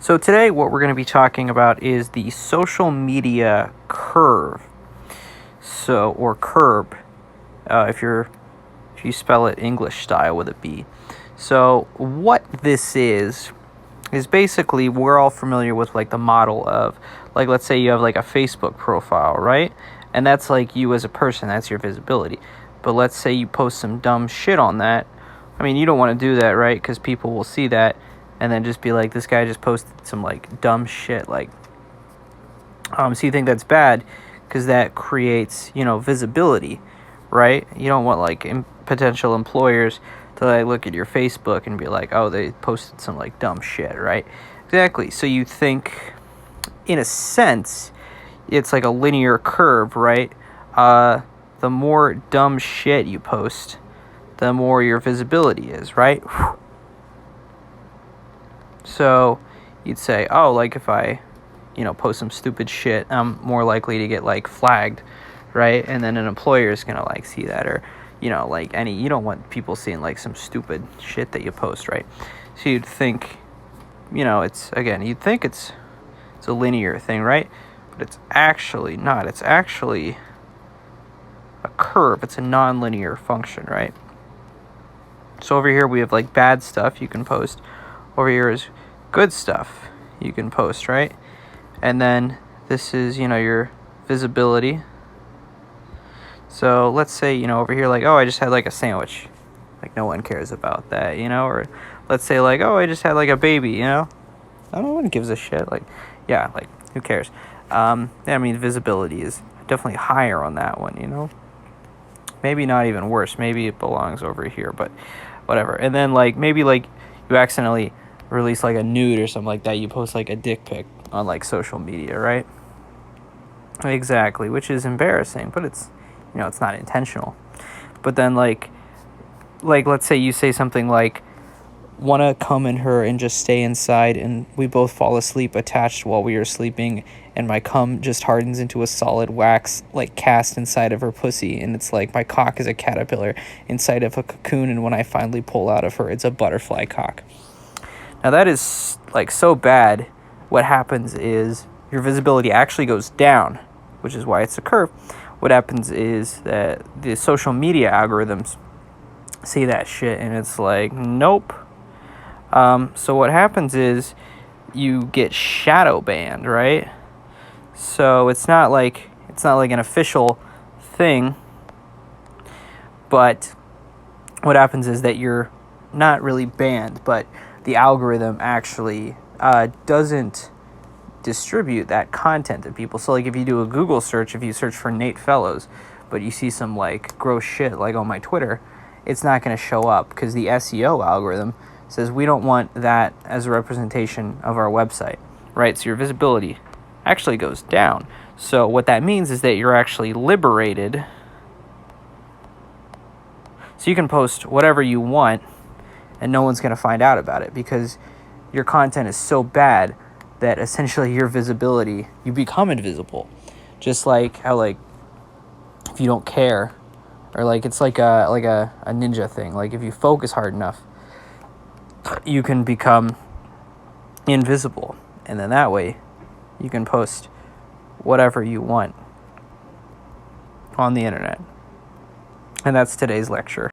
So today what we're going to be talking about is the social media curve. Or curb, if you spell it English style with a B. So what this is basically, we're all familiar with like the model of, like, let's say you have like a Facebook profile, right? And that's like you as a person, that's your visibility. But let's say you post some dumb shit on that. I mean, you don't want to do that, right? Because people will see that and then just be like, this guy just posted some like dumb shit, like, so you think that's bad because that creates, visibility, right? You don't want like potential employers to like look at your Facebook and be like, oh, they posted some like dumb shit, right? Exactly. So you think, in a sense, it's like a linear curve, right? The more dumb shit you post, the more your visibility is, right? So you'd say, oh, like if I, post some stupid shit, I'm more likely to get like flagged, right? And then an employer is gonna like see that, or you don't want people seeing like some stupid shit that you post, right? So you'd think, you'd think it's a linear thing, right? But it's actually not. It's actually a curve. It's a non-linear function, right? So over here we have like bad stuff you can post. Over here is good stuff you can post, right? And then this is, your visibility. So let's say, over here, like, oh, I just had like a sandwich. Like, no one cares about that, or let's say like, oh, I just had like a baby, no one gives a shit. Like, yeah, like, who cares? Visibility is definitely higher on that one, maybe not even worse. Maybe it belongs over here, but whatever. And then like, maybe like you accidentally release like a nude or something like that. You post like a dick pic on like social media, right? Exactly, which is embarrassing, but it's, it's not intentional. But then like let's say you say something like, wanna come in her and just stay inside, and we both fall asleep attached while we are sleeping, and my cum just hardens into a solid wax like cast inside of her pussy, and it's like my cock is a caterpillar inside of a cocoon, and when I finally pull out of her, it's a butterfly cock. Now that is like so bad. What happens is your visibility actually goes down, which is why it's a curve. What happens is that the social media algorithms see that shit and it's like, nope. So what happens is you get shadow banned, right? So it's not like an official thing, but what happens is that you're not really banned, but the algorithm actually doesn't distribute that content to people. So like if you do a Google search, if you search for Nate Fellows, but you see some like gross shit like on my Twitter, it's not going to show up because the SEO algorithm says we don't want that as a representation of our website, right? So your visibility actually goes down. So what that means is that you're actually liberated. So you can post whatever you want and no one's going to find out about it because your content is so bad that essentially your visibility, you become invisible. Just like how like if you don't care, or like it's like a ninja thing. Like if you focus hard enough, you can become invisible, and then that way you can post whatever you want on the internet. And that's today's lecture.